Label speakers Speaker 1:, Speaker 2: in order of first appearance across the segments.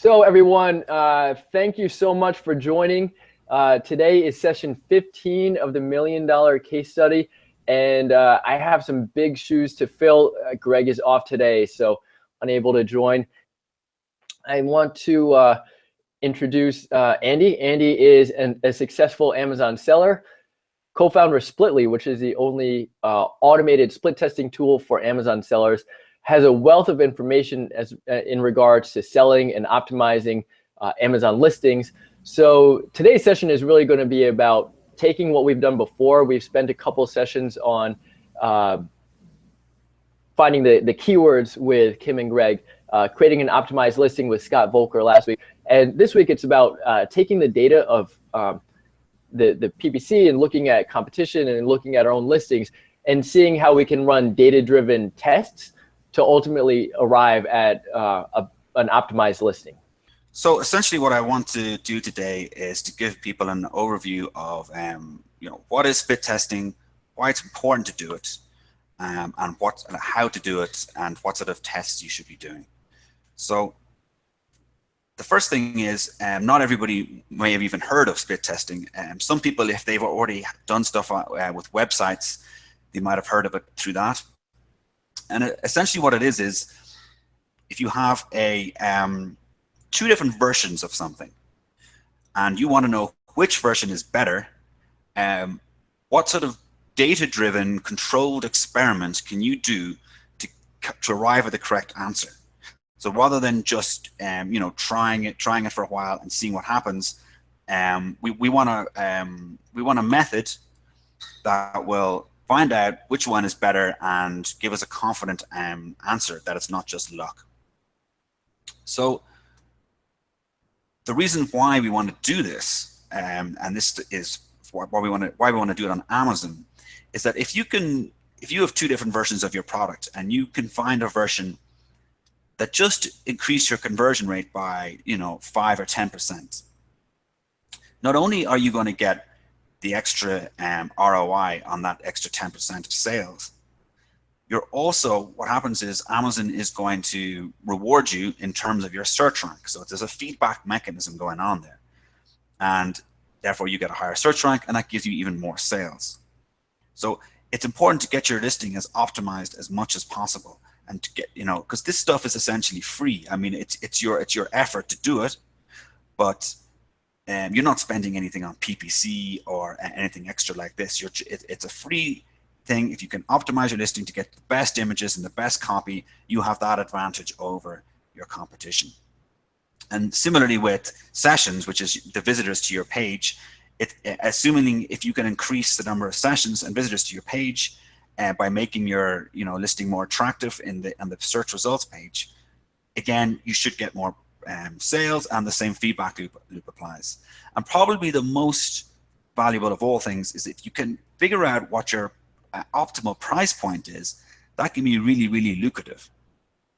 Speaker 1: So everyone, thank you so much for joining. Today is session 15 of the $1 Million Case Study, and I have some big shoes to fill. Greg is off today, so unable to join. I want to introduce Andy. Andy is a successful Amazon seller, co-founder of Splitly, which is the only automated split testing tool for Amazon sellers. Has a wealth of information in regards to selling and optimizing Amazon listings. So today's session is really going to be about taking what we've done before. We've spent a couple sessions on finding the keywords with Kim and Greg, creating an optimized listing with Scott Volker last week. And this week it's about taking the data of the PPC and looking at competition and looking at our own listings and seeing how we can run data-driven tests to ultimately arrive at an optimized listing.
Speaker 2: So essentially what I want to do today is to give people an overview of what is split testing, why it's important to do it, and how to do it, and what sort of tests you should be doing. So the first thing is not everybody may have even heard of split testing. Some people, if they've already done stuff with websites, they might have heard of it through that. And essentially what it is if you have two different versions of something and you want to know which version is better, what sort of data-driven controlled experiment can you do to arrive at the correct answer? So rather than just trying it for a while and seeing what happens, we want a method that will find out which one is better and give us a confident answer that it's not just luck. So the reason why we want to do this, and this is why we want to do it on Amazon, is that if you have two different versions of your product and you can find a version that just increase your conversion rate by 5 or 10%, not only are you going to get the extra ROI on that extra 10% of sales, what happens is Amazon is going to reward you in terms of your search rank. So there's a feedback mechanism going on there, and therefore you get a higher search rank, and that gives you even more sales. So it's important to get your listing as optimized as much as possible, and to get because this stuff is essentially free. I mean, it's your effort to do it, but you're not spending anything on PPC or anything extra like this. It's a free thing. If you can optimize your listing to get the best images and the best copy, you have that advantage over your competition. And similarly with sessions, which is the visitors to your page, assuming if you can increase the number of sessions and visitors to your page by making your listing more attractive on the search results page, again, you should get more sales, and the same feedback loop applies. And probably the most valuable of all things is if you can figure out what your optimal price point is. That can be really, really lucrative,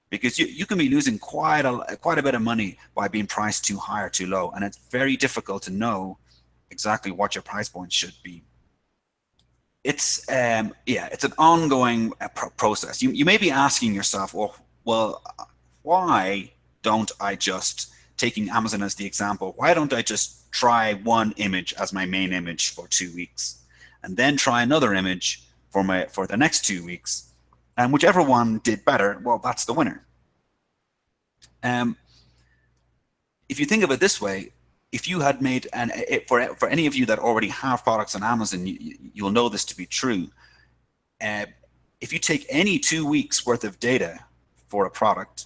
Speaker 2: because you can be losing quite a bit of money by being priced too high or too low, and it's very difficult to know exactly what your price point should be. It's it's an ongoing process. You may be asking yourself, well, why don't I just, taking Amazon as the example, why don't I just try one image as my main image for 2 weeks, and then try another image for the next 2 weeks, and whichever one did better, well, that's the winner. If you think of it this way, if you had made, and for any of you that already have products on Amazon, you'll know this to be true. If you take any 2 weeks worth of data for a product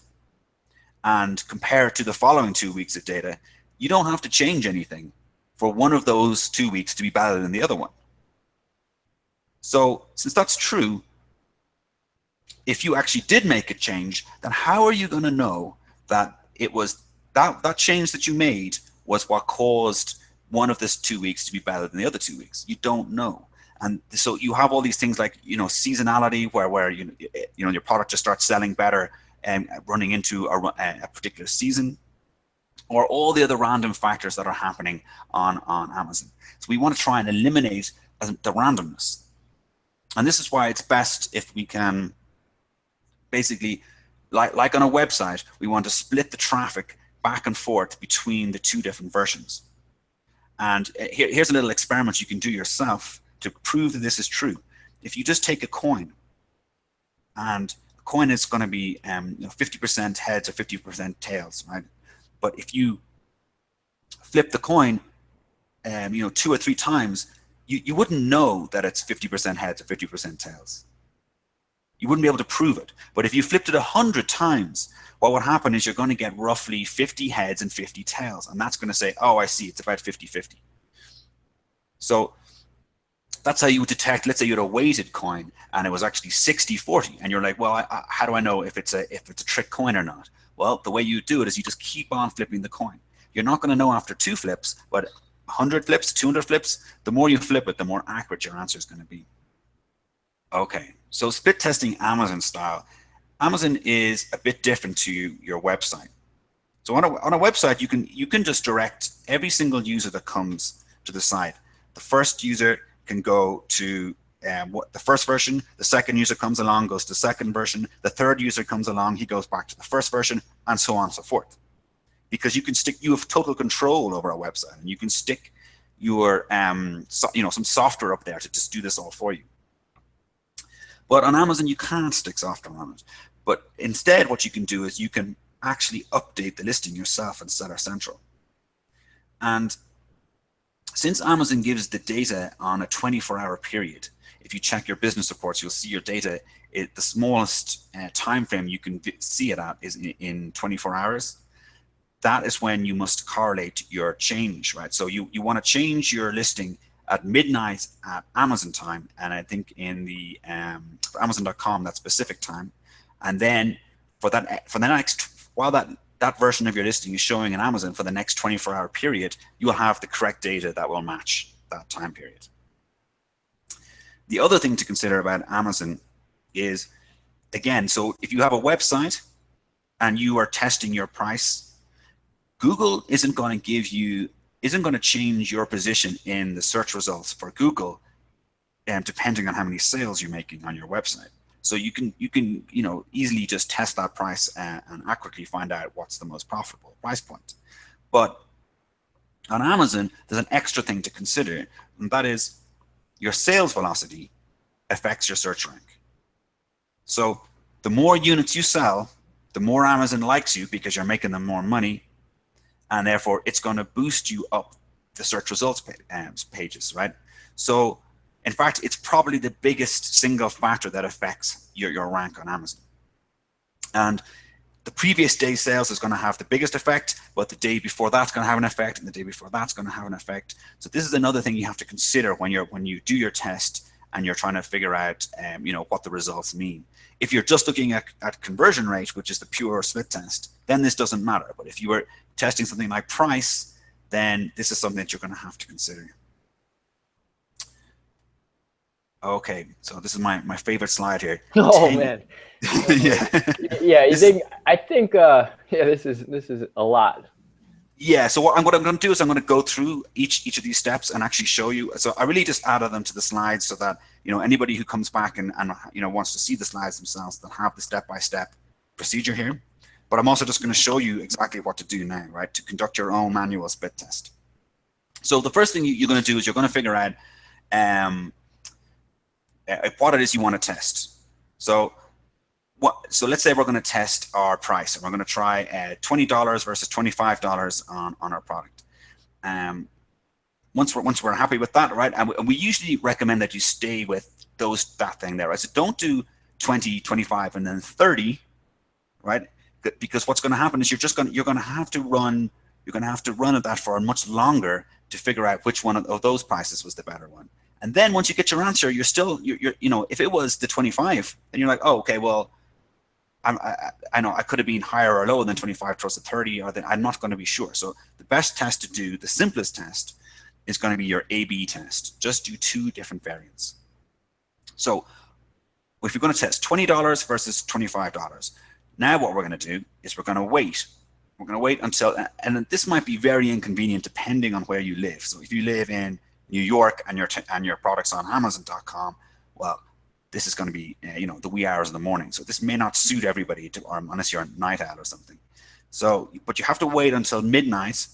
Speaker 2: and compare it to the following 2 weeks of data, you don't have to change anything for one of those 2 weeks to be better than the other one. So since that's true, if you actually did make a change, then how are you going to know that it was that change that you made was what caused one of this 2 weeks to be better than the other 2 weeks? You don't know. And so you have all these things like seasonality, where your product just starts selling better and running into a particular season, or all the other random factors that are happening on Amazon. So we want to try and eliminate the randomness. And this is why it's best if we can basically, like on a website, we want to split the traffic back and forth between the two different versions. And here's a little experiment you can do yourself to prove that this is true. If you just take a coin, and a coin is going to be 50% heads or 50% tails, right? But if you flip the coin 2 or 3 times, you wouldn't know that it's 50% heads or 50% tails. You wouldn't be able to prove it. But if you flipped it 100 times, what would happen is you're going to get roughly 50 heads and 50 tails. And that's going to say, oh, I see, it's about 50-50. So that's how you would detect, let's say you had a weighted coin and it was actually 60-40. And you're like, well, how do I know if it's a trick coin or not? Well, the way you do it is you just keep on flipping the coin. You're not going to know after 2 flips, but 100 flips, 200 flips, the more you flip it, the more accurate your answer is going to be. Okay, so split testing Amazon style. Amazon is a bit different to your website. So on a website, you can just direct every single user that comes to the site. The first user can go to the first version, the second user comes along, goes to the second version, the third user comes along, he goes back to the first version, and so on and so forth. Because you have total control over our website, and you can stick your some software up there to just do this all for you. But on Amazon, you can't stick software on it. But instead, what you can do is you can actually update the listing yourself in Seller Central. And since Amazon gives the data on a 24-hour period, if you check your business reports, you'll see your data. The smallest time frame you can see it at is in 24 hours. That is when you must correlate your change, right? So you want to change your listing at midnight at Amazon time, and I think in the for Amazon.com that's Pacific time, and then for the next, while that version of your listing is showing in Amazon for the next 24-hour period, you will have the correct data that will match that time period. The other thing to consider about Amazon is, again, so if you have a website and you are testing your price, Google isn't going to change your position in the search results for Google, depending on how many sales you're making on your website. So you can easily just test that price and accurately find out what's the most profitable price point. But on Amazon, there's an extra thing to consider, and that is your sales velocity affects your search rank. So the more units you sell, the more Amazon likes you because you're making them more money, and therefore it's going to boost you up the search results pages, right? So in fact, it's probably the biggest single factor that affects your rank on Amazon. And the previous day's sales is going to have the biggest effect, but the day before that's going to have an effect, and the day before that's going to have an effect. So this is another thing you have to consider when you do your test and you're trying to figure out what the results mean. If you're just looking at conversion rate, which is the pure split test, then this doesn't matter. But if you were testing something like price, then this is something that you're going to have to consider. Okay, so this is my favorite slide here.
Speaker 1: Oh man.
Speaker 2: Yeah.
Speaker 1: Yeah, I think this is a lot.
Speaker 2: Yeah, so what I'm going to do is I'm going to go through each of these steps and actually show you. So I really just added them to the slides so that anybody who comes back and wants to see the slides themselves, they'll have the step-by-step procedure here. But I'm also just going to show you exactly what to do now, right, to conduct your own manual split test. So the first thing you're going to do is you're going to figure out what it is you want to test. So let's say we're going to test our price, and we're going to try $20 versus $25 on our product. Once we're happy with that, right, and we usually recommend that you stay with that thing there, right? So don't do 20, 25, and then 30, right? Because what's going to happen is you're going to have to run at that for much longer to figure out which one of those prices was the better one. And then once you get your answer, you're if it was the 25, then you're like, oh, okay, well, I know I could have been higher or lower than 25 towards the 30, or then I'm not going to be sure. So the best test to do, the simplest test, is going to be your A/B test. Just do 2 different variants. So if you're going to test $20 versus $25, now what we're going to do is we're going to wait. We're going to wait until, and this might be very inconvenient depending on where you live. So if you live in New York and your product's on Amazon.com, well, this is going to be the wee hours of the morning. So this may not suit everybody, unless you're a night owl or something. So, but you have to wait until midnight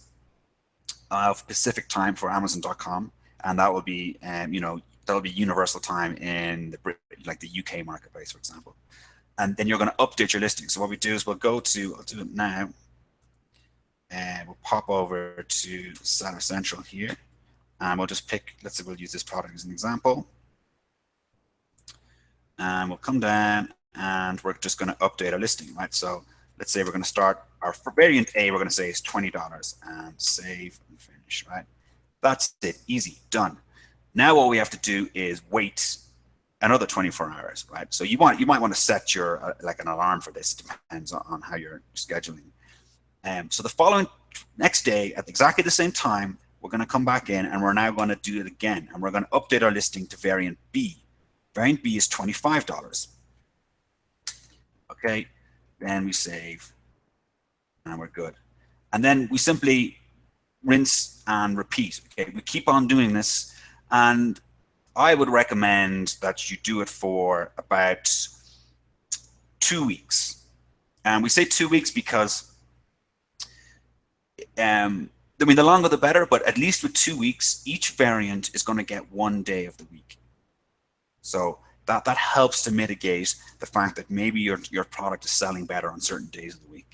Speaker 2: of Pacific time for Amazon.com, and that will be, that'll be universal time in the UK marketplace, for example. And then you're going to update your listing. So what we do is I'll do it now, and we'll pop over to Seller Central here, and we'll just pick, let's say we'll use this product as an example. And we'll come down and we're just going to update our listing, right? So let's say we're going to start our variant A, we're going to say is $20 and save and finish, right? That's it, easy, done. Now what we have to do is wait another 24 hours, right? So you might want to set your like an alarm for this. It depends on how you're scheduling. So the following next day at exactly the same time, we're going to come back in and we're now going to do it again, and we're going to update our listing to variant B. Variant B is $25. Okay, then we save and we're good. And then we simply rinse and repeat. Okay, we keep on doing this, and I would recommend that you do it for about 2 weeks. And we say 2 weeks because I mean, the longer the better, but at least with 2 weeks, each variant is going to get 1 day of the week. So that helps to mitigate the fact that maybe your product is selling better on certain days of the week.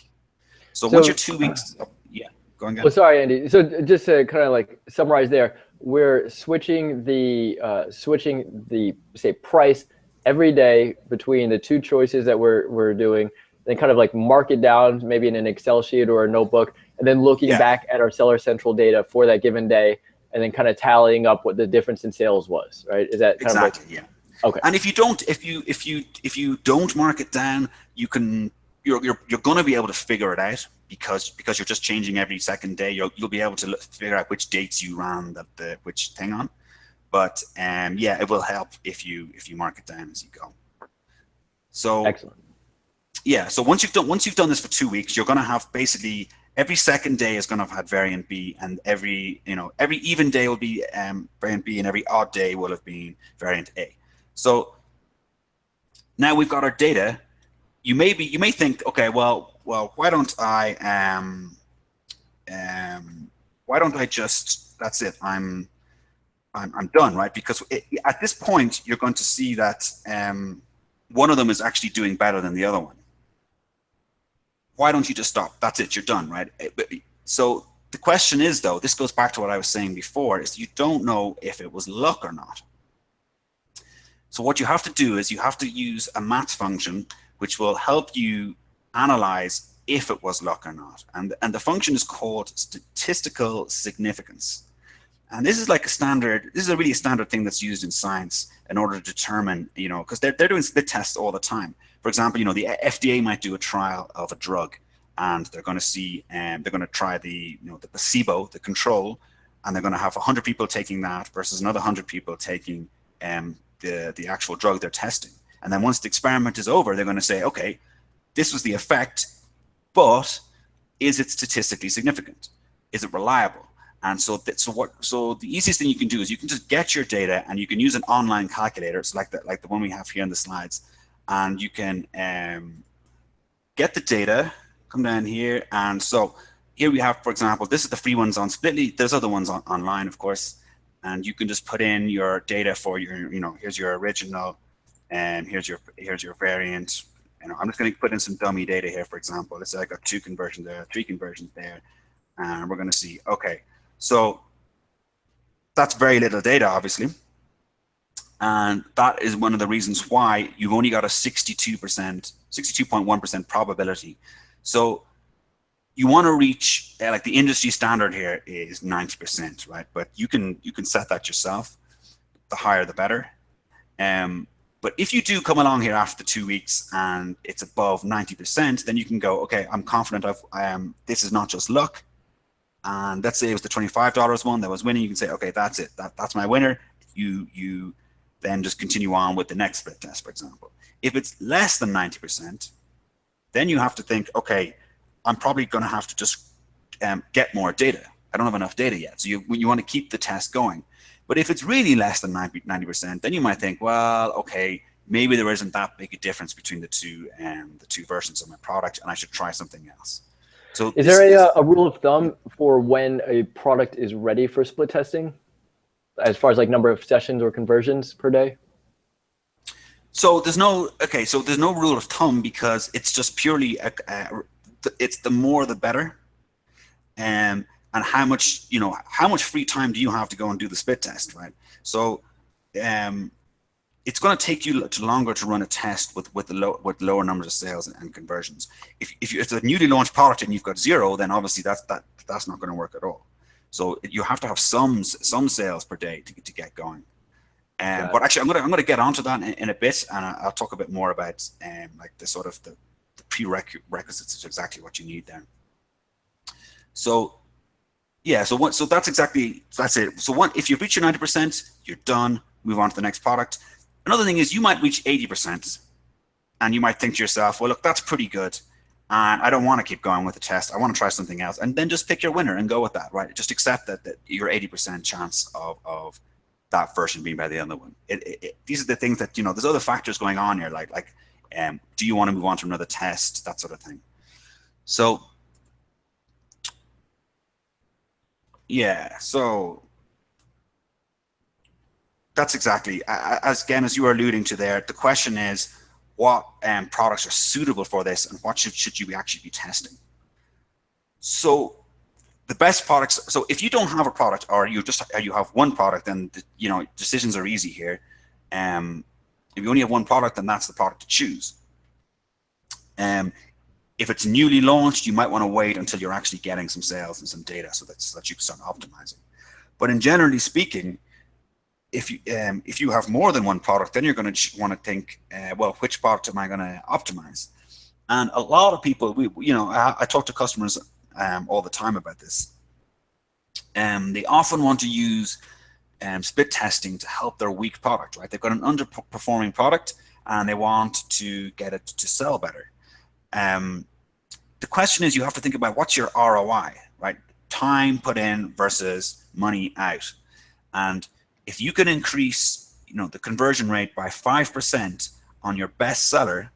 Speaker 2: So once you're 2 weeks, yeah, go on again.
Speaker 1: Well, sorry, Andy. So just to kind of like summarize there, we're switching the say price every day between the two choices that we're doing, then kind of like mark it down maybe in an Excel sheet or a notebook, and then looking back at our Seller Central data for that given day, and then kind of tallying up what the difference in sales was, right? Is that kind
Speaker 2: exactly
Speaker 1: of like,
Speaker 2: yeah?
Speaker 1: Okay.
Speaker 2: And if you don't mark it down, you're going to be able to figure it out because you're just changing every second day. You'll be able to figure out which dates you ran which thing on. But yeah, it will help if you mark it down as you go. So
Speaker 1: excellent.
Speaker 2: Yeah. So once you've done this for 2 weeks, you're going to have basically every second day is going to have had variant B, and every even day will be variant B, and every odd day will have been variant A. So now we've got our data. You may think, okay, well, why don't I just, that's it, I'm done, right? Because at this point you're going to see that one of them is actually doing better than the other one. Why don't you just stop? That's it, you're done, right? So the question is, though, this goes back to what I was saying before, is you don't know if it was luck or not. So what you have to do is you have to use a math function which will help you analyze if it was luck or not. And the function is called statistical significance. And this is like this is a really standard thing that's used in science in order to determine, because they're doing split tests all the time. For example, the FDA might do a trial of a drug, and they're going to see, they're going to try the placebo, the control, and they're going to have 100 people taking that versus another 100 people taking the actual drug they're testing. And then once the experiment is over, they're going to say, okay, this was the effect, but is it statistically significant? Is it reliable? And so the easiest thing you can do is you can just get your data, and you can use an online calculator. It's like the one we have here in the slides, and you can get the data, come down here, and so here we have, for example, this is the free ones on Splitly. There's other ones online, of course, and you can just put in your data for your, here's your original, and here's your variant. I'm just going to put in some dummy data here, for example. Let's say I got 2 conversions there, 3 conversions there, and we're going to see, okay, so that's very little data, obviously, and that is one of the reasons why you've only got a 62.1% probability. So you want to reach, like, the industry standard here is 90%, right? But you can set that yourself. The higher, the better. But if you do come along here after the 2 weeks and it's above 90%, then you can go, okay, I'm confident this is not just luck. And let's say it was the $25 one that was winning. You can say, okay, that's it. That's my winner. You then just continue on with the next split test, for example. If it's less than 90%, then you have to think, okay, I'm probably going to have to just get more data. I don't have enough data yet. So you want to keep the test going. But if it's really less than 90%, then you might think, well, okay, maybe there isn't that big a difference between the two versions of my product, and I should try something else. So
Speaker 1: Is there a rule of thumb for when a product is ready for split testing, as far as like number of sessions or conversions per day?
Speaker 2: so there's no so there's no rule of thumb, because it's just purely it's the more the better. And how much, how much free time do you have to go and do the split test, right? So it's going to take you longer to run a test with lower numbers of sales and conversions. If it's a newly launched product and you've got 0, then obviously that's not going to work at all. So you have to have some sales per day to get going. But actually, I'm gonna get onto that in a bit, and I'll talk a bit more about like the sort of the prerequisites of exactly what you need there. So yeah, so that's it. So if you reach your 90%, you're done. Move on to the next product. Another thing is you might reach 80%, and you might think to yourself, well, look, that's pretty good, and I don't want to keep going with the test. I want to try something else, and then just pick your winner and go with that, right? Just accept that your 80% chance of that version being better than the other one. These are the things that, there's other factors going on here, like do you want to move on to another test, that sort of thing. So yeah, so that's exactly, as you were alluding to there, the question is what products are suitable for this, and what should you actually be testing. So the best products, so if you don't have a product, or you have one product, then decisions are easy here. If you only have one product, then that's the product to choose. If it's newly launched, you might want to wait until you're actually getting some sales and some data, so that you can start optimizing. But in generally speaking, if you have more than one product, then you're going to want to think, well, which product am I going to optimize? And a lot of people, I talk to customers all the time about this. They often want to use split testing to help their weak product, right? They've got an underperforming product and they want to get it to sell better. The question is, you have to think about what's your ROI, right? Time put in versus money out. And if you can increase, the conversion rate by 5% on your best seller,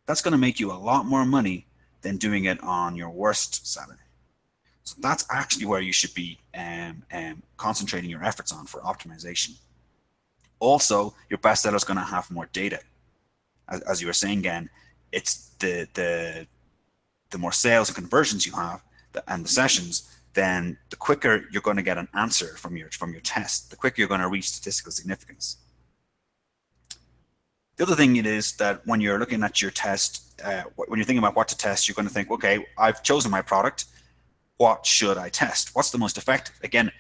Speaker 2: that's going to make you a lot more money than doing it on your worst seller. So that's actually where you should be concentrating your efforts on for optimization. Also, your best seller is going to have more data. As you were saying, again, it's the more sales and conversions you have and the sessions, then the quicker you're going to get an answer from your test, the quicker you're going to reach statistical significance. The other thing it is that when you're looking at your test, when you're thinking about what to test, you're going to think, okay, I've chosen my product. What should I test? What's the most effective? Again,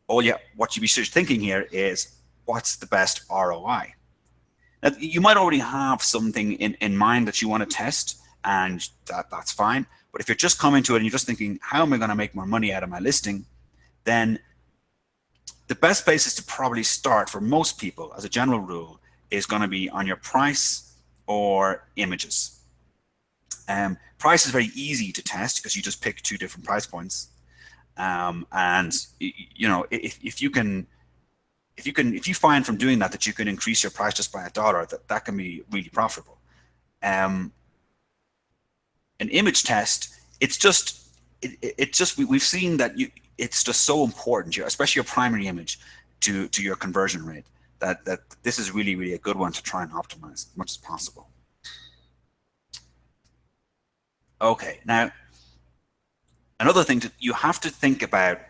Speaker 2: what you be thinking here is, what's the best ROI? Now, you might already have something in mind that you want to test, and that's fine. But if you're just coming to it and you're just thinking, how am I going to make more money out of my listing? Then the best place is to probably start, for most people, as a general rule, is going to be on your price or images. Price is very easy to test because you just pick 2 different price points, and if you find from doing that you can increase your price just by $1, that can be really profitable. An image test, we've seen that it's just so important, especially your primary image, to your conversion rate, that this is really, really a good one to try and optimize as much as possible. Okay, now another thing you have to think about,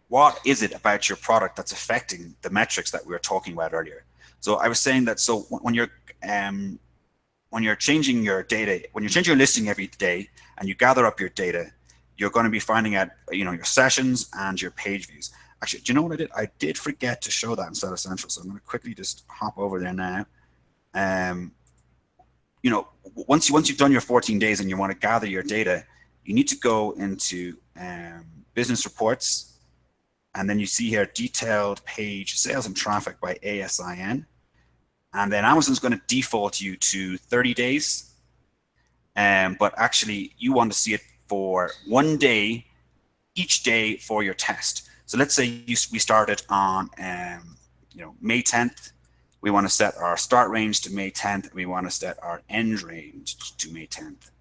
Speaker 2: what is it about your product that's affecting the metrics that we were talking about earlier? So I was saying that, so when you're changing your data, when you're changing your listing every day and you gather up your data, you're going to be finding out, your sessions and your page views. Actually, do you know what I did? I did forget to show that in Seller Central, so I'm going to quickly just hop over there now. Once you've done your 14 days and you want to gather your data, you need to go into business reports, and then you see here detailed page sales and traffic by ASIN, and then Amazon's going to default you to 30 days, but actually you want to see it for 1 day each day for your test. So let's say we started on May 10th. We want to set our start range to May 10th. We want to set our end range to May 10th.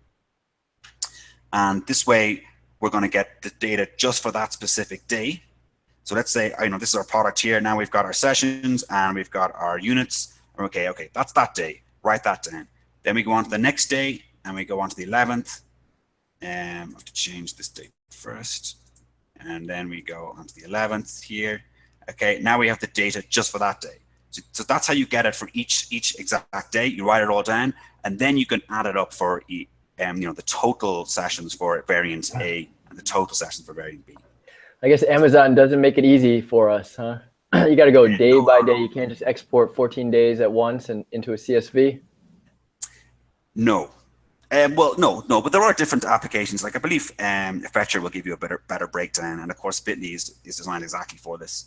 Speaker 2: And this way, we're going to get the data just for that specific day. So let's say, this is our product here. Now we've got our sessions and we've got our units. Okay, that's that day. Write that down. Then we go on to the next day and we go on to the 11th. I have to change this date first. And then we go on to the 11th here. Okay, now we have the data just for that day. So that's how you get it for each exact day. You write it all down, and then you can add it up for the total sessions for variant A and the total sessions for variant B.
Speaker 1: I guess Amazon doesn't make it easy for us, huh? You got to go day by day. You can't just export 14 days at once and into a CSV.
Speaker 2: No. Well, no, but there are different applications. Like I believe Fetcher will give you a better breakdown, and of course Bitly is designed exactly for this.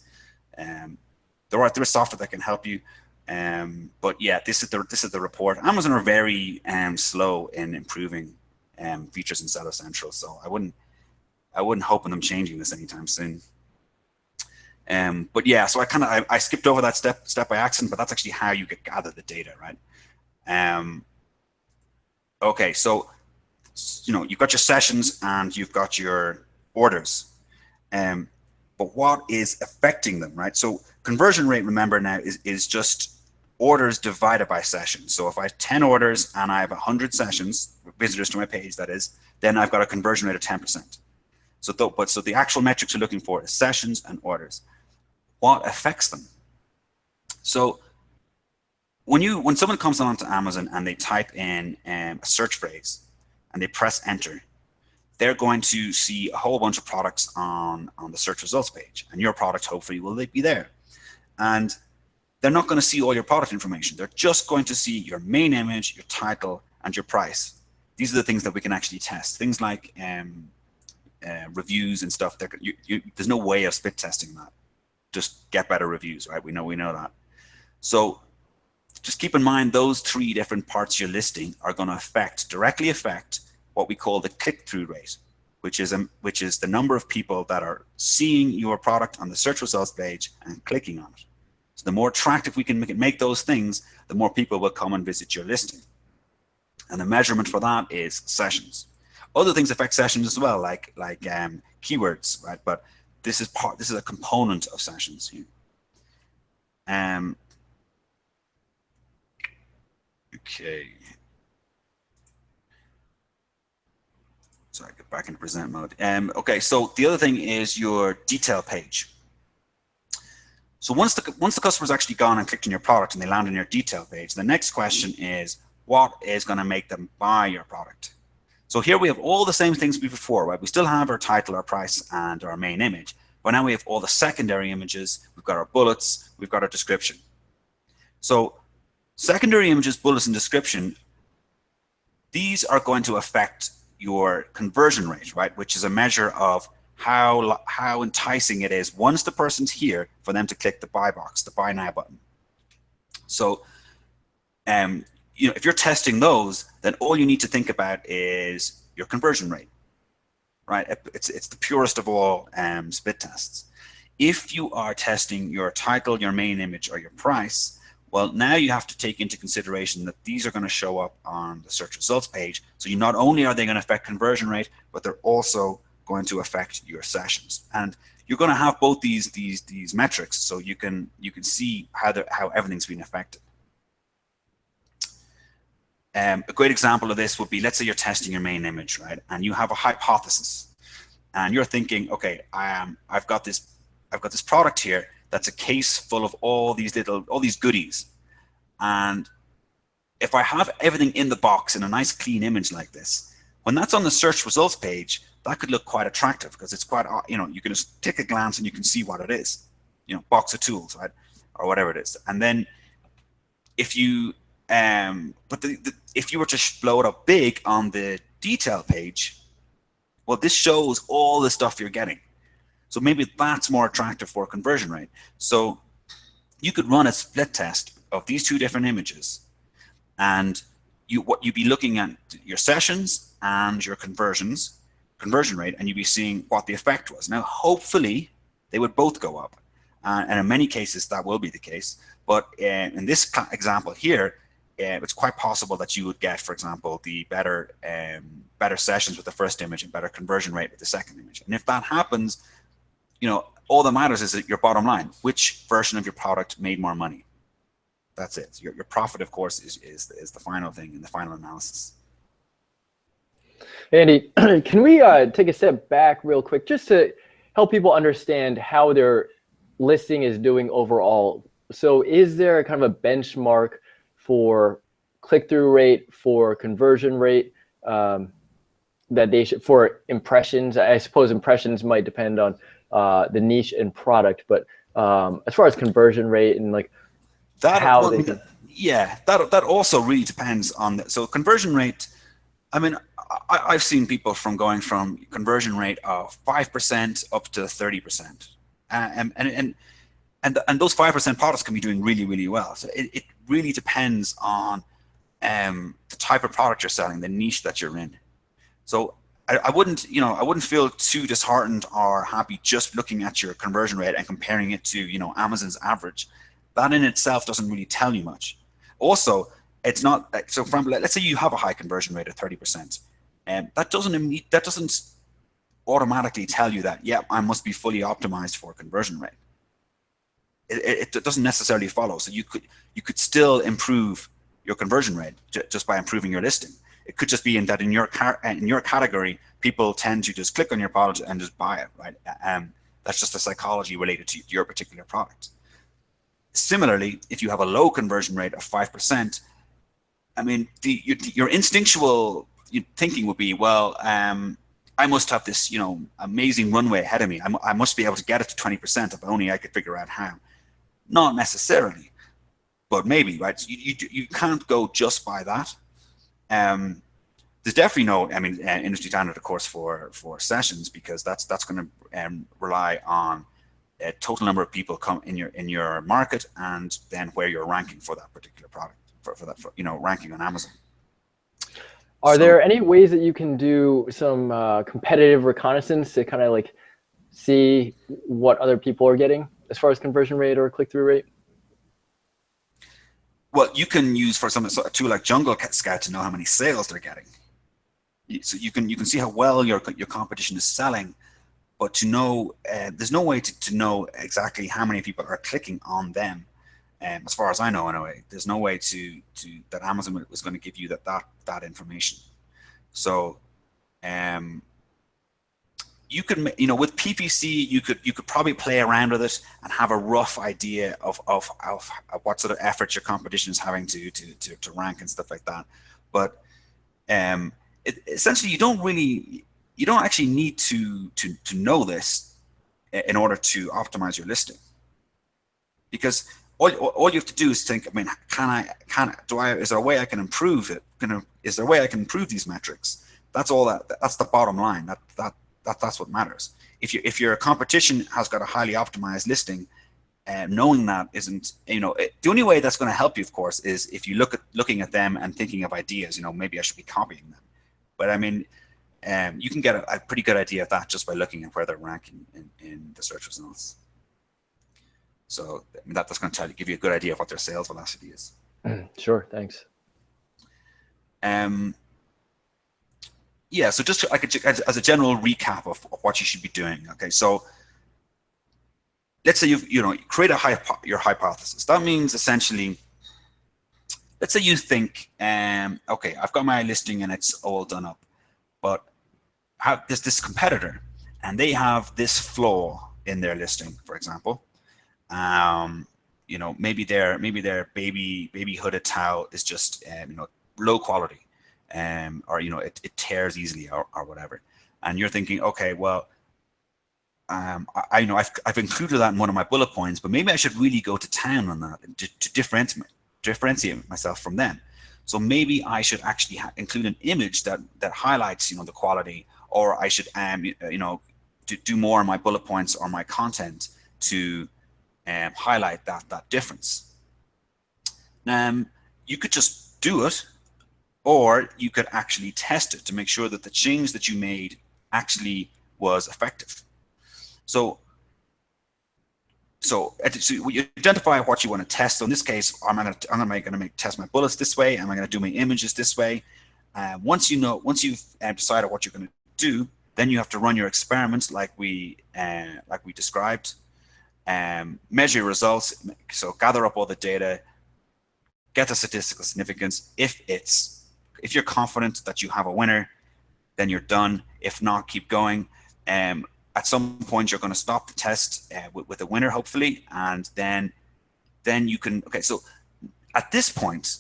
Speaker 2: There is software that can help you, but yeah, this is the report. Amazon are very slow in improving features in Seller Central, so I wouldn't hope on them changing this anytime soon. But yeah, so I skipped over that step by accident, but that's actually how you gather the data, right? Okay, so you've got your sessions and you've got your orders, but what is affecting them, right? So conversion rate, remember now, is just orders divided by sessions. So if I have 10 orders and I have 100 sessions, visitors to my page, that is, then I've got a conversion rate of 10%. So the actual metrics you're looking for is sessions and orders. What affects them? So when someone comes onto Amazon and they type in a search phrase and they press enter, they're going to see a whole bunch of products on the search results page, and your product hopefully will be there. And they're not going to see all your product information. They're just going to see your main image, your title, and your price. These are the things that we can actually test. Things like reviews and stuff. There's no way of split testing that. Just get better reviews, right? We know that. So just keep in mind those three different parts you're listing are going to directly affect what we call the click-through rate, which is the number of people that are seeing your product on the search results page and clicking on it. So the more attractive we can make those things, the more people will come and visit your listing. And the measurement for that is sessions. Other things affect sessions as well, like keywords, right? But this is a component of sessions here. Okay. Sorry, get back into present mode. Okay, so the other thing is your detail page. So once the customer's actually gone and clicked on your product and they land on your detail page, the next question is, what is going to make them buy your product? So here we have all the same things before, right? We still have our title, our price, and our main image, but now we have all the secondary images. We've got our bullets, we've got our description. So secondary images, bullets, and description, these are going to affect your conversion rate, right? Which is a measure of how enticing it is once the person's here for them to click the buy box, the buy now button. So, if you're testing those, then all you need to think about is your conversion rate, right? It's the purest of all split tests. If you are testing your title, your main image, or your price, well, now you have to take into consideration that these are going to show up on the search results page. So not only are they going to affect conversion rate, but they're also going to affect your sessions. And you're going to have both these metrics, so you can see how everything's been affected. A great example of this would be, let's say you're testing your main image, right? And you have a hypothesis, and you're thinking, okay, I've got this product here that's a case full of all these goodies. And if I have everything in the box in a nice clean image like this, when that's on the search results page, that could look quite attractive because it's quite, you can just take a glance and you can see what it is, box of tools, right? Or whatever it is. And then if you, if you were to blow it up big on the detail page, well, this shows all the stuff you're getting. So maybe that's more attractive for conversion rate. So you could run a split test of these two different images, and you'd be looking at your sessions and your conversion rate, and you'd be seeing what the effect was. Now, hopefully, they would both go up, and in many cases that will be the case. But in this example here, it's quite possible that you would get, for example, the better sessions with the first image and better conversion rate with the second image. And if that happens, all that matters is that your bottom line, which version of your product made more money. That's it. Your profit, of course, is the final thing in the final analysis.
Speaker 1: Andy, can we take a step back real quick just to help people understand how their listing is doing overall? So is there kind of a benchmark for click-through rate, for conversion rate, that they should, for impressions? I suppose impressions might depend on the niche and product, but as far as conversion rate and like
Speaker 2: that,
Speaker 1: how
Speaker 2: that also really depends on so conversion rate. I mean, I've seen people going from conversion rate of 5% up to 30%, and those 5% products can be doing really, really well. So it really depends on the type of product you're selling, the niche that you're in. So I wouldn't feel too disheartened or happy just looking at your conversion rate and comparing it to, Amazon's average. That in itself doesn't really tell you much. Also, it's not like, so from, let's say you have a high conversion rate of 30%, and that doesn't automatically tell you that, yeah, I must be fully optimized for conversion rate. It doesn't necessarily follow. So you could still improve your conversion rate just by improving your listing. It could just be in that in your category, people tend to just click on your product and just buy it, right? That's just a psychology related to your particular product. Similarly, if you have a low conversion rate of 5%, I mean, your instinctual thinking would be, well, I must have this, amazing runway ahead of me. I must be able to get it to 20% if only I could figure out how. Not necessarily, but maybe, right? So you can't go just by that. There's definitely no, industry standard, of course, for sessions, because that's going to rely on a total number of people come in your market, and then where you're ranking for that particular product, for ranking on Amazon.
Speaker 1: Are there any ways that you can do some competitive reconnaissance to kind of like see what other people are getting as far as conversion rate or click-through rate?
Speaker 2: Well, you can use for some sort of tool like Jungle Scout to know how many sales they're getting. So you can see how well your competition is selling, but to know there's no way to know exactly how many people are clicking on them. As far as I know, anyway, there's no way to that Amazon was going to give you that information. So, you could, with PPC, you could probably play around with it and have a rough idea of what sort of effort your competition is having to rank and stuff like that. But essentially, you don't actually need to know this in order to optimize your listing, because all you have to do is think, I mean, is there a way I can improve it? Is there a way I can improve these metrics? That's all that's the bottom line. That's what matters. If your competition has got a highly optimized listing, knowing that isn't, the only way that's going to help you, of course, is if you looking at them and thinking of ideas, maybe I should be copying them. But I mean, you can get a pretty good idea of that just by looking at where they're ranking in the search results. So I mean, that's going to give you a good idea of what their sales velocity is.
Speaker 1: Sure, thanks.
Speaker 2: Yeah, so just as a general recap of what you should be doing. Okay, so let's say you create your hypothesis. That means essentially, let's say you think, okay, I've got my listing and it's all done up, but there's this competitor and they have this flaw in their listing, for example. Maybe their baby hooded towel is just low quality, or it tears easily or whatever, and you're thinking, okay, well, I've included that in one of my bullet points, but maybe I should really go to town on that to differentiate myself from them. So maybe I should actually include an image that highlights the quality, or I should do more in my bullet points or my content to highlight that difference. You could just do it, or you could actually test it to make sure that the change that you made actually was effective. So so you identify what you want to test. So in this case, am I going to test my bullets this way? Am I going to do my images this way? Once you've decided what you're going to do, then you have to run your experiments like we described. Measure your results. So gather up all the data, get the statistical significance. If you're confident that you have a winner, then you're done. If not, keep going. At some point, you're going to stop the test with a winner, hopefully, and then you can. Okay, so at this point,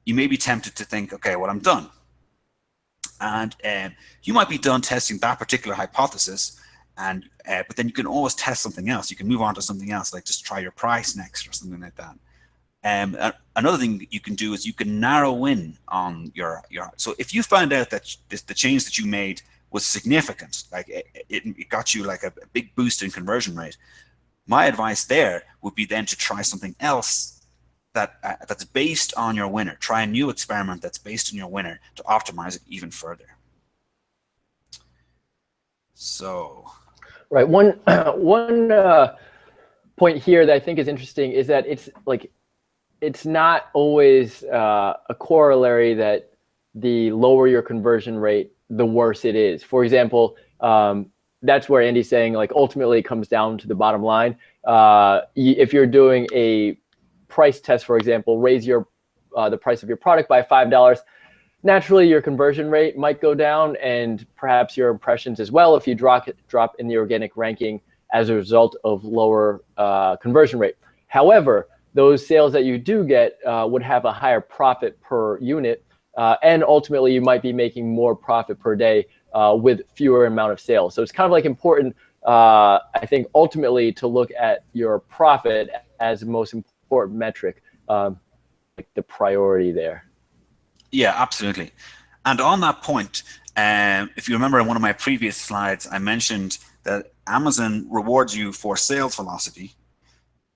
Speaker 2: you may be tempted to think, okay, well, I'm done, and you might be done testing that particular hypothesis, and but then you can always test something else. You can move on to something else, like just try your price next or something like that. Another thing you can do is you can narrow in on your. So if you find out that the change that you made was significant, like it got you like a big boost in conversion rate, my advice there would be then to try something else that's based on your winner. Try a new experiment that's based on your winner to optimize it even further. So,
Speaker 1: right. One point here that I think is interesting is that it's not always a corollary that the lower your conversion rate, the worse it is. For example, that's where Andy's saying, like, ultimately it comes down to the bottom line. If you're doing a price test, for example, raise the price of your product by $5, naturally your conversion rate might go down, and perhaps your impressions as well if you drop in the organic ranking as a result of lower conversion rate. However, those sales that you do get would have a higher profit per unit, and ultimately you might be making more profit per day with fewer amount of sales. So it's kind of like important, I think, ultimately to look at your profit as the most important metric, like the priority there.
Speaker 2: Yeah, absolutely. And on that point, if you remember in one of my previous slides, I mentioned that Amazon rewards you for sales velocity.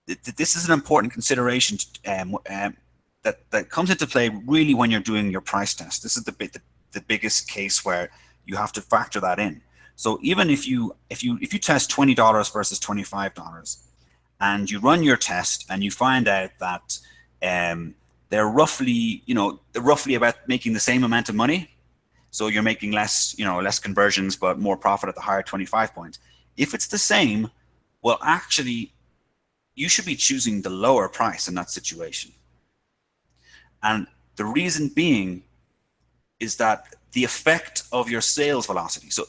Speaker 2: This is an important consideration that comes into play really when you're doing your price test. This is the biggest case where you have to factor that in. So even if you test $20 versus $25, and you run your test and you find out that they're roughly about making the same amount of money, so you're making less conversions but more profit at the higher 25 point. If it's the same, well, actually, you should be choosing the lower price in that situation. And the reason being is that the effect of your sales velocity. So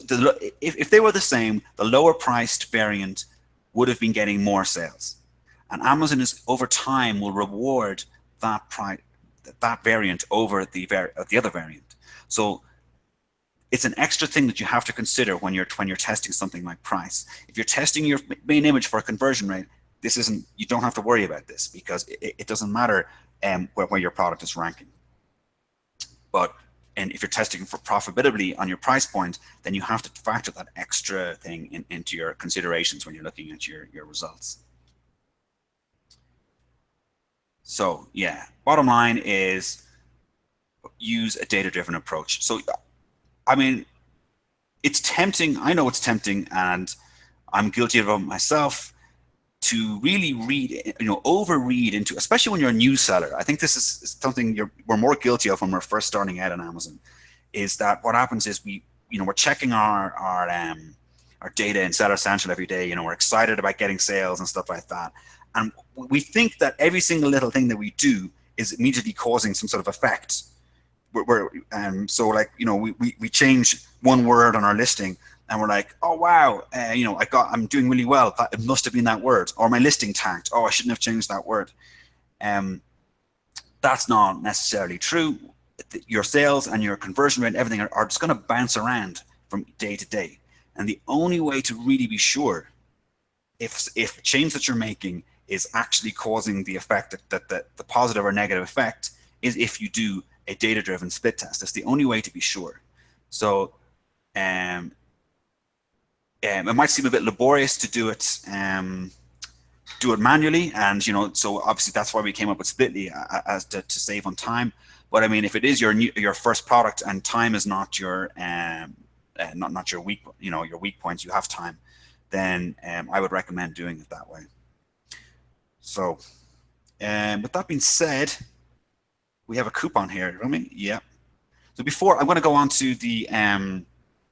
Speaker 2: if they were the same, the lower priced variant would have been getting more sales. And Amazon over time will reward that variant over the other variant. So it's an extra thing that you have to consider when you're testing something like price. If you're testing your main image for a conversion rate, you don't have to worry about this, because it doesn't matter where your product is ranking. And if you're testing for profitability on your price point, then you have to factor that extra thing into your considerations when you're looking at your results. So yeah, bottom line is use a data-driven approach. So, I mean, it's tempting. I know it's tempting, and I'm guilty of it myself, to really overread into, especially when you're a new seller. I think this is something we're more guilty of when we're first starting out on Amazon, is that what happens is we're checking our data in Seller Central every day. We're excited about getting sales and stuff like that. And we think that every single little thing that we do is immediately causing some sort of effect. So like, we change one word on our listing, and we're like, oh wow, I'm doing really well. It must have been that word. Or my listing tanked. Oh, I shouldn't have changed that word. That's not necessarily true. Your sales and your conversion rate, everything are just going to bounce around from day to day. And the only way to really be sure if the change that you're making is actually causing the effect, that the positive or negative effect, is if you do a data-driven split test. That's the only way to be sure. So it might seem a bit laborious to do it manually, and so obviously that's why we came up with Splitly, as to save on time. But I mean, if it is your first product and time is not your not your weak points, you have time, then I would recommend doing it that way. So, with that being said, we have a coupon here, don't we? Yeah. So before, I'm going to go on to the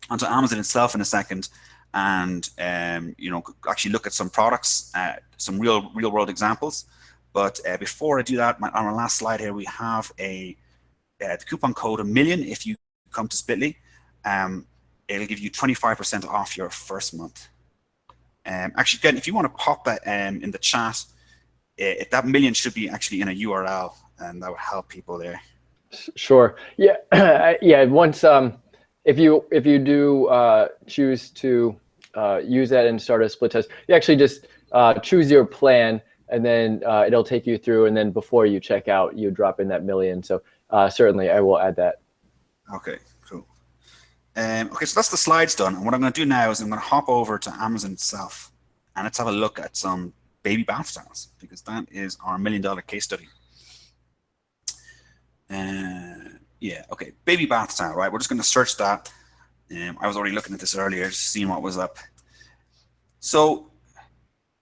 Speaker 2: onto Amazon itself in a second, and actually look at some products, some real world examples. But before I do that, on our last slide here, we have the coupon code $1,000,000 if you come to Splitly. It'll give you 25% off your first month. Actually, again, if you want to pop that in the chat, that $1,000,000 should be actually in a URL, and that would help people there.
Speaker 1: Sure. Yeah. Yeah. Once if you do choose to use that and start a split test, you actually just choose your plan, and then it'll take you through, and then before you check out, you drop in that $1,000,000. So certainly I will add that.
Speaker 2: Okay, cool. Okay, so that's the slides done. And what I'm going to do now is I'm going to hop over to Amazon itself, and let's have a look at some baby bath towels, because that is our $1,000,000 case study. Yeah, okay, baby bath towel, right? We're just going to search that. I was already looking at this earlier, just seeing what was up. So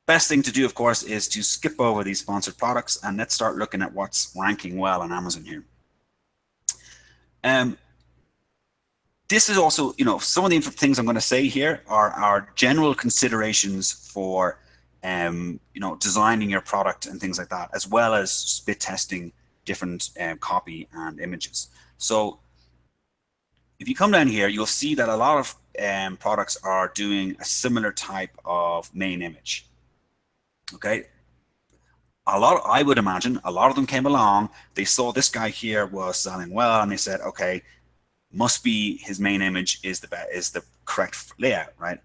Speaker 2: best thing to do, of course, is to skip over these sponsored products, and let's start looking at what's ranking well on Amazon here. This is also, some of the things I'm going to say here are general considerations for, designing your product and things like that, as well as split testing different copy and images. So if you come down here, you'll see that a lot of products are doing a similar type of main image. Okay. I would imagine a lot of them came along, they saw this guy here was selling well, and they said, okay, must be his main image is the correct layout, right?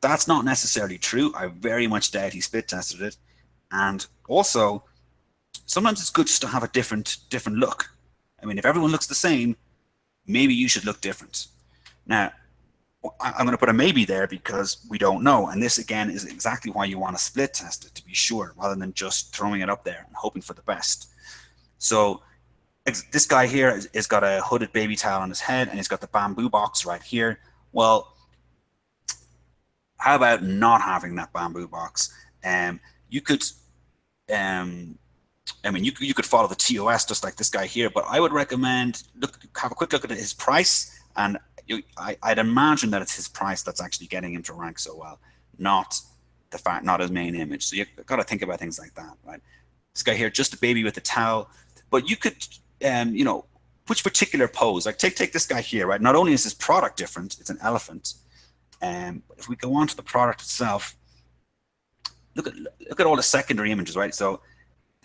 Speaker 2: That's not necessarily true. I very much doubt he split tested it. And also, sometimes it's good just to have a different look. I mean, if everyone looks the same, maybe you should look different. Now, I'm going to put a maybe there because we don't know. And this, again, is exactly why you want to split test it, to be sure, rather than just throwing it up there and hoping for the best. So this guy here has got a hooded baby towel on his head, and he's got the bamboo box right here. Well, how about not having that bamboo box? You could, you could follow the TOS just like this guy here, but I would recommend have a quick look at his price, and I'd imagine that it's his price that's actually getting him to rank so well, not his main image. So you've got to think about things like that, right? This guy here, just a baby with a towel, but you could, which particular pose? Like take this guy here, right? Not only is his product different, it's an elephant. But if we go on to the product itself, look at all the secondary images, right? So,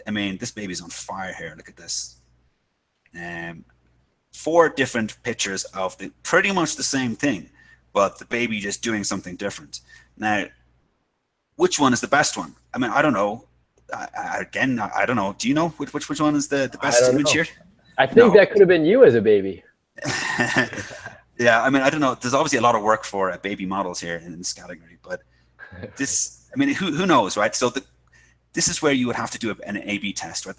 Speaker 2: I mean, this baby's on fire here. Look at this. 4 different pictures of pretty much the same thing, but the baby just doing something different. Now, which one is the best one? I mean, I don't know. I don't know. Do you know which one is the best image here?
Speaker 1: I think that could have been you as a baby.
Speaker 2: Yeah, I mean, I don't know. There's obviously a lot of work for baby models here in this category, but this, I mean, who knows, right? So this is where you would have to do an A/B test, right?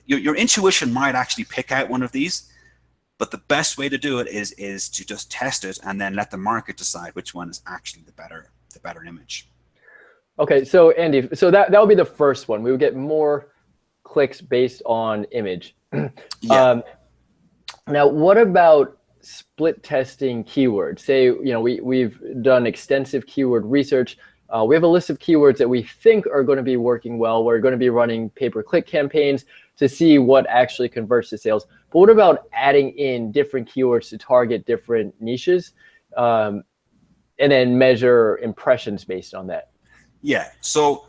Speaker 2: Your intuition might actually pick out one of these, but the best way to do it is to just test it and then let the market decide which one is actually the better image.
Speaker 1: Okay, so Andy, so that would be the first one. We would get more clicks based on image.
Speaker 2: Yeah.
Speaker 1: Now, what about split testing keywords? Say, we've done extensive keyword research. We have a list of keywords that we think are going to be working well. We're going to be running pay-per-click campaigns to see what actually converts to sales. But what about adding in different keywords to target different niches, and then measure impressions based on that?
Speaker 2: Yeah. So,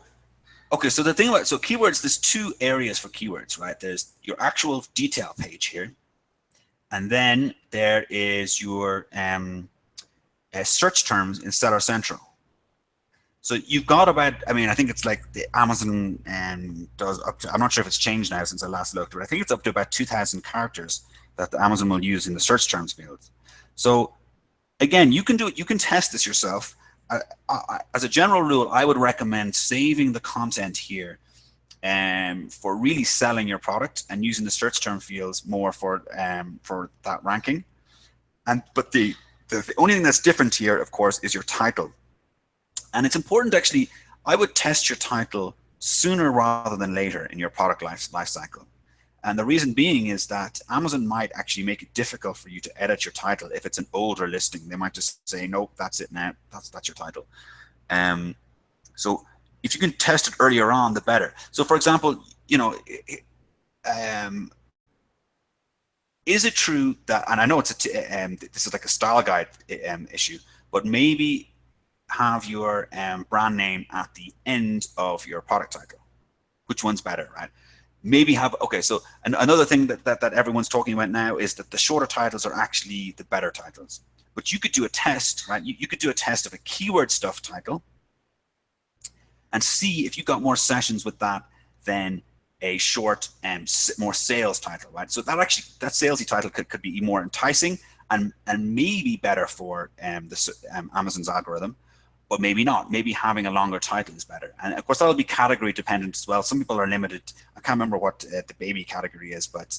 Speaker 2: okay. So the thing about keywords, there's 2 areas for keywords, right? There's your actual detail page here, and then there is your search terms in Seller Central. So you've got about, I mean, I think it's like the Amazon does up to, I'm not sure if it's changed now since I last looked, but I think it's up to about 2,000 characters that the Amazon will use in the search terms field. So again, you can do it, you can test this yourself. As a general rule, I would recommend saving the content here for really selling your product and using the search term fields more for that ranking. But the only thing that's different here, of course, is your title. And it's important, actually, I would test your title sooner rather than later in your product life cycle. And the reason being is that Amazon might actually make it difficult for you to edit your title if it's an older listing. They might just say, nope, that's it now. That's your title. So if you can test it earlier on, the better. So for example, you know, is it true that, and I know it's this is like a style guide issue, but maybe have your brand name at the end of your product title? Which one's better, right? Maybe have, okay, so another thing that everyone's talking about now is that the shorter titles are actually the better titles. But you could do a test, right? You could do a test of a keyword stuff title and see if you got more sessions with that than a short more sales title, right? So that salesy title could be more enticing and maybe better for Amazon's algorithm, but maybe not. Maybe having a longer title is better. And of course, that'll be category dependent as well. Some people are limited. I can't remember what the baby category is, but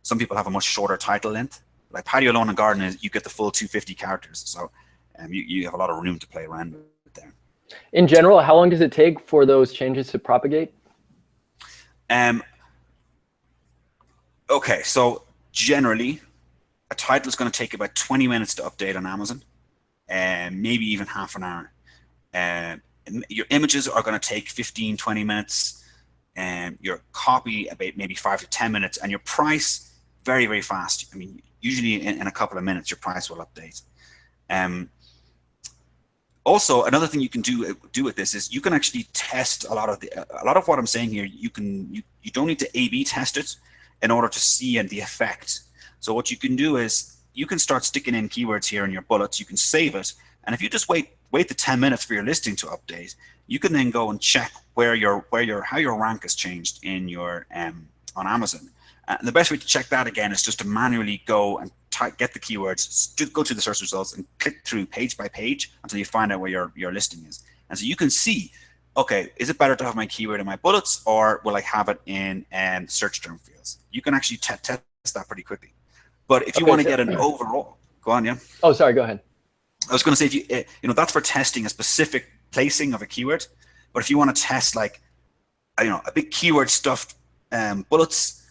Speaker 2: some people have a much shorter title length. Like patio, lawn, and garden, you get the full 250 characters. So you have a lot of room to play around with there.
Speaker 1: In general, how long does it take for those changes to propagate?
Speaker 2: Okay, so generally, a title is going to take about 20 minutes to update on Amazon. Maybe even half an hour. Your images are going to take 15-20 minutes, your copy about maybe 5 to 10 minutes, and your price very, very fast. I mean, usually in a couple of minutes your price will update. Also, another thing you can do with this is you can actually test a lot of what I'm saying here. You don't need to A/B test it in order to see the effect. So what you can do is you can start sticking in keywords here in your bullets. You can save it, and if you just wait the 10 minutes for your listing to update, you can then go and check how your rank has changed in your on Amazon. And the best way to check that again is just to manually go and get the keywords, go to the search results, and click through page by page until you find out where your listing is. And so you can see, okay, is it better to have my keyword in my bullets, or will I have it in search term fields? You can actually test that pretty quickly. But if you want to get an overall, go on, yeah.
Speaker 1: Oh, sorry, go ahead.
Speaker 2: I was going to say, if you that's for testing a specific placing of a keyword. But if you want to test like, a big keyword stuffed bullets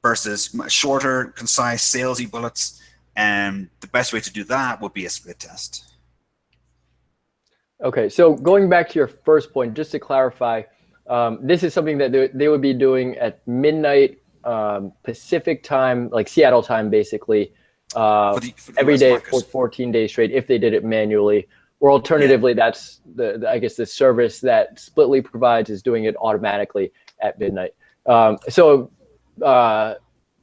Speaker 2: versus shorter, concise, salesy bullets, the best way to do that would be a split test.
Speaker 1: Okay, so going back to your first point, just to clarify, this is something that they would be doing at midnight Pacific time, like Seattle time, basically, for the every day for 14 days straight, if they did it manually. Or alternatively, that's I guess the service that Splitly provides is doing it automatically at midnight.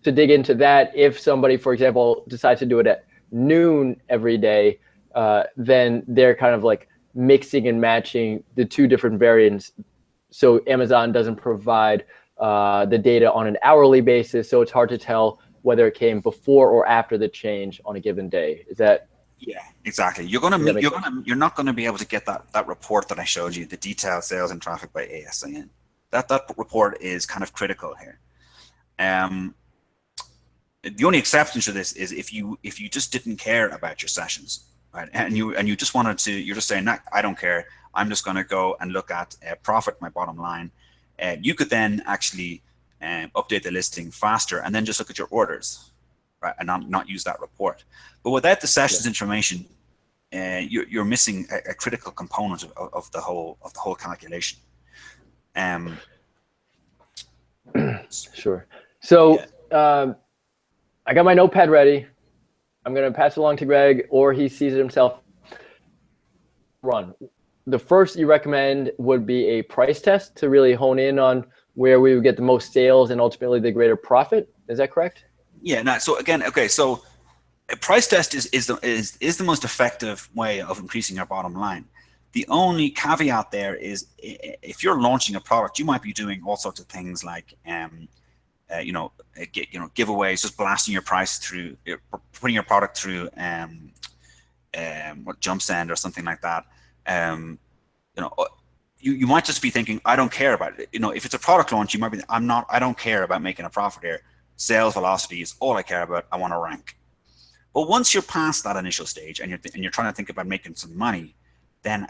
Speaker 1: To dig into that, if somebody, for example, decides to do it at noon every day, then they're kind of like mixing and matching the two different variants. So Amazon doesn't provide the data on an hourly basis, so it's hard to tell whether it came before or after the change on a given day. Is that?
Speaker 2: Yeah, exactly. You're not gonna be able to get that report that I showed you, the detailed sales and traffic by ASIN. That report is kind of critical here. The only exception to this is if you just didn't care about your sessions, right? And you just wanted to, you're just saying, nah, I don't care. I'm just going to go and look at profit, my bottom line. You could then actually update the listing faster and then just look at your orders, right? And not use that report. But without the sessions information, you're missing a critical component of the whole calculation.
Speaker 1: Sure. So I got my notepad ready. I'm going to pass it along to Greg, or he sees it himself. Run. The first you recommend would be a price test to really hone in on where we would get the most sales and ultimately the greater profit. Is that correct? Yeah.
Speaker 2: No. So again, okay. So a price test is the most effective way of increasing your bottom line. The only caveat there is if you're launching a product, you might be doing all sorts of things like giveaways, just blasting your price through, putting your product through Jump Send or something like that. You might just be thinking, I don't care about it. If it's a product launch, you might be, I don't care about making a profit here. Sales velocity is all I care about. I want to rank. But once you're past that initial stage and you're trying to think about making some money, then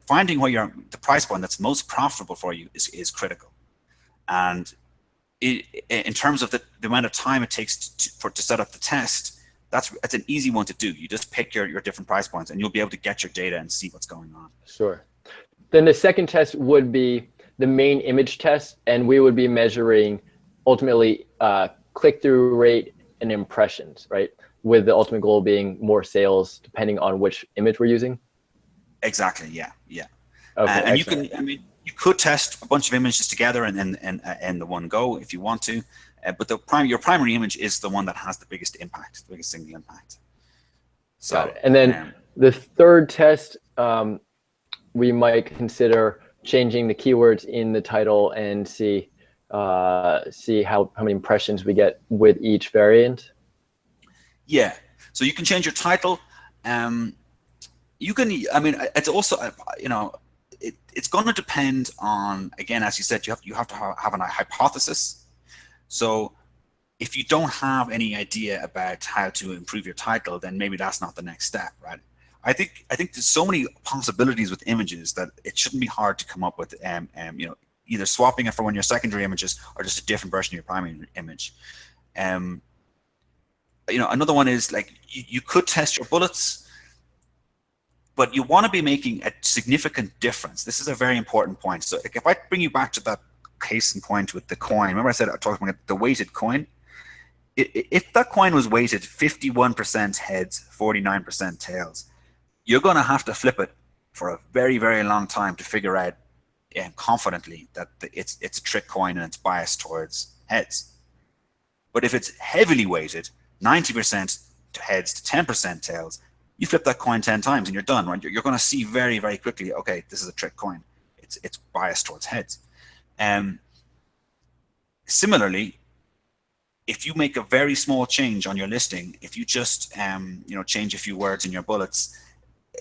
Speaker 2: finding where the price point that's most profitable for you is critical. And in terms of the amount of time it takes to set up the test, that's an easy one to do. You just pick your different price points, and you'll be able to get your data and see what's going on.
Speaker 1: Sure. Then the second test would be the main image test, and we would be measuring ultimately click-through rate and impressions, right? With the ultimate goal being more sales, depending on which image we're using.
Speaker 2: Exactly. Yeah.
Speaker 1: Okay.
Speaker 2: And excellent. You could test a bunch of images together and the one go if you want to, but your primary image is the one that has the biggest impact, the biggest single impact. So,
Speaker 1: got it. And then the third test, we might consider changing the keywords in the title and see how many impressions we get with each variant.
Speaker 2: Yeah. So you can change your title. You can. It's also it's going to depend on, again, as you said, you have to have a hypothesis. So if you don't have any idea about how to improve your title, then maybe that's not the next step, right? I think there's so many possibilities with images that it shouldn't be hard to come up with either swapping it for one of your secondary images or just a different version of your primary image. Another one is like you could test your bullets, but you want to be making a significant difference. This is a very important point. So if I bring you back to that case in point with the coin, remember I said I talked about the weighted coin? If that coin was weighted 51% heads, 49% tails, you're going to have to flip it for a very, very long time to figure out confidently that it's a trick coin and it's biased towards heads. But if it's heavily weighted, 90% to heads to 10% tails, you flip that coin 10 times and you're done, right? You're going to see very, very quickly, okay, this is a trick coin. It's biased towards heads. Similarly, if you make a very small change on your listing, if you just change a few words in your bullets,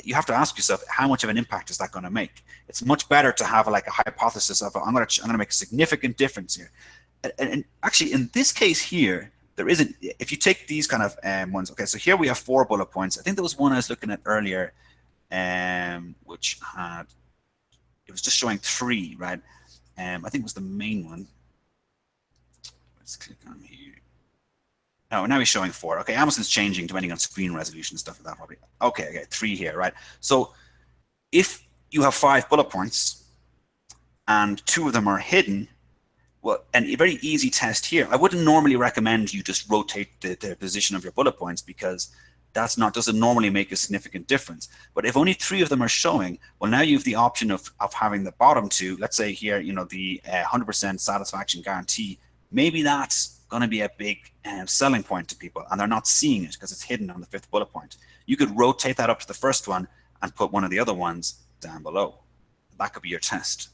Speaker 2: you have to ask yourself, how much of an impact is that going to make? It's much better to have like a hypothesis of I'm going to make a significant difference here. And actually, in this case here, there isn't. If you take these kind of ones, okay, so here we have 4 bullet points. I think there was one I was looking at earlier, which it was just showing 3, right? I think it was the main one. Let's click on here. No, now he's showing 4. Okay, Amazon's changing depending on screen resolution and stuff like that, probably. Okay, 3 here, right? So if you have 5 bullet points and 2 of them are hidden, well, and a very easy test here, I wouldn't normally recommend you just rotate the position of your bullet points because doesn't normally make a significant difference. But if only 3 of them are showing, well, now you have the option of having the bottom 2, let's say here, the 100% satisfaction guarantee, maybe that's going to be a big selling point to people, and they're not seeing it because it's hidden on the 5th bullet point. You could rotate that up to the first one and put one of the other ones down below. That could be your test.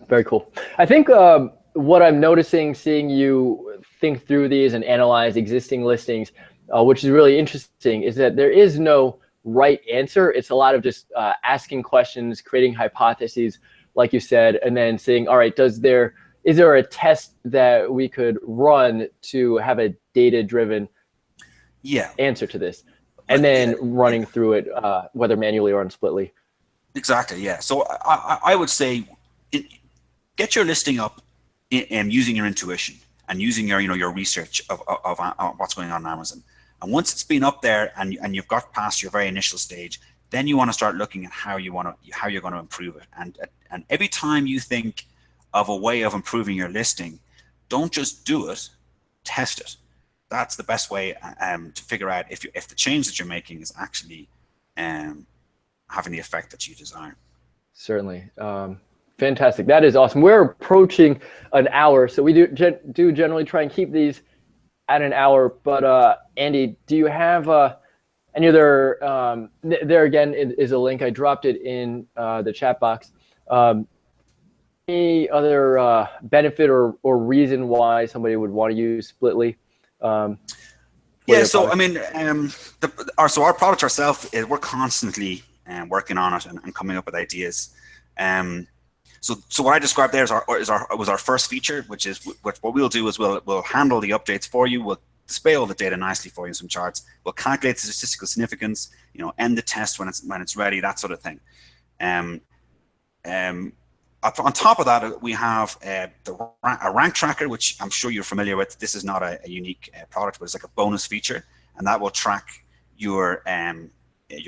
Speaker 1: Very cool. I think what I'm noticing, seeing you think through these and analyze existing listings, which is really interesting, is that there is no right answer. It's a lot of just asking questions, creating hypotheses, like you said, and then saying, all right, is there a test that we could run to have a data-driven answer to this? And then running through it, whether manually or unsplitly.
Speaker 2: Exactly, yeah. So I would say get your listing up using your intuition and using your research of what's going on Amazon. And once it's been up there and you've got past your very initial stage, then you want to start looking at how you're going to improve it. And every time you think of a way of improving your listing, don't just do it, test it. That's the best way to figure out if the change that you're making is actually having the effect that you desire.
Speaker 1: Certainly. Fantastic. That is awesome. We're approaching an hour, so we do generally try and keep these at an hour. But Andy, do you have any other? There again is a link. I dropped it in the chat box. Any other benefit or reason why somebody would want to use Splitly?
Speaker 2: Yeah, so product? I mean, our product ourselves, we're constantly working on it and coming up with ideas. So what I described there was our first feature, which is what we'll do is we'll handle the updates for you. We'll display all the data nicely for you in some charts. We'll calculate the statistical significance, end the test when it's ready, that sort of thing. Um, on top of that, we have a rank tracker, which I'm sure you're familiar with. This is not a unique product, but it's like a bonus feature, and that will track your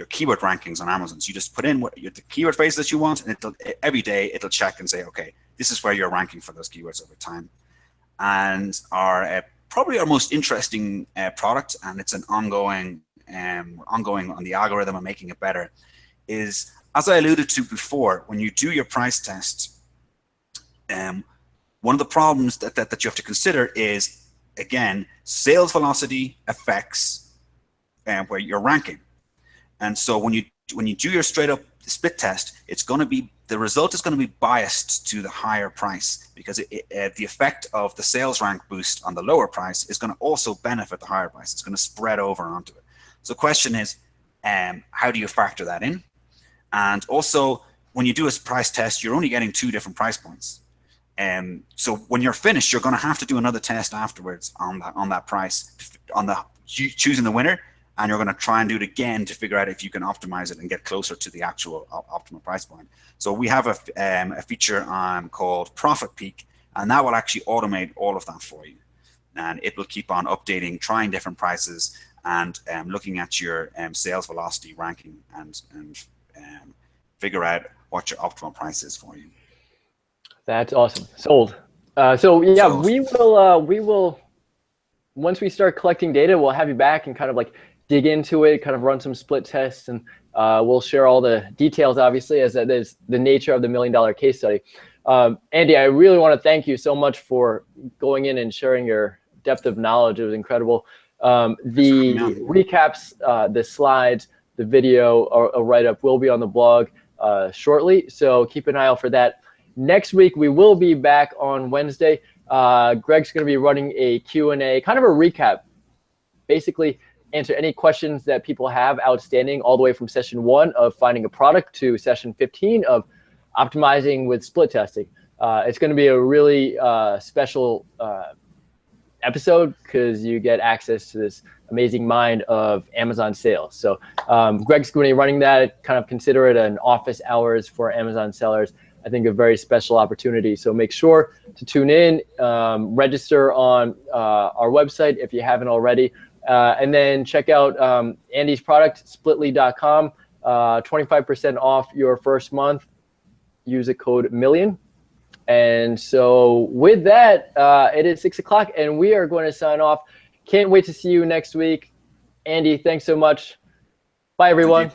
Speaker 2: keyword rankings on Amazon. So you just put in the keyword phrase that you want, and every day it'll check and say, okay, this is where you're ranking for those keywords over time. And probably our most interesting product, and it's an ongoing on the algorithm and making it better, is, as I alluded to before, when you do your price test, one of the problems that you have to consider is, again, sales velocity affects where you're ranking. And so when you do your straight up split test, the result is going to be biased to the higher price, because the effect of the sales rank boost on the lower price is going to also benefit the higher price. It's going to spread over onto it. So the question is, how do you factor that in? And also, when you do a price test, you're only getting 2 different price points. So when you're finished, you're going to have to do another test afterwards on that price, choosing the winner, and you're going to try and do it again to figure out if you can optimize it and get closer to the actual optimal price point. So we have a feature called Profit Peak, and that will actually automate all of that for you. And it will keep on updating, trying different prices, and looking at your sales velocity ranking and figure out what your optimal price is for you.
Speaker 1: That's awesome. Sold. So yeah, we will once we start collecting data, we'll have you back and kind of like dig into it, kind of run some split tests, and we'll share all the details, obviously, as that is the nature of the $1 million case study. Andy, I really want to thank you so much for going in and sharing your depth of knowledge. It was incredible. The recaps, the slides, the video, a write-up will be on the blog shortly, so keep an eye out for that. Next week, we will be back on Wednesday. Greg's going to be running a Q&A, kind of a recap, basically answer any questions that people have outstanding, all the way from session 1 of finding a product to session 15 of optimizing with split testing. It's going to be a really special episode, because you get access to this amazing mind of Amazon sales. So Greg's going to be running that. Kind of consider it an office hours for Amazon sellers. I think a very special opportunity. So make sure to tune in, register on our website if you haven't already, and then check out Andy's product, splitly.com, 25% off your first month. Use the code MILLION. And so with that, it is 6 o'clock, and we are going to sign off. Can't wait to see you next week. Andy, thanks so much. Bye, everyone.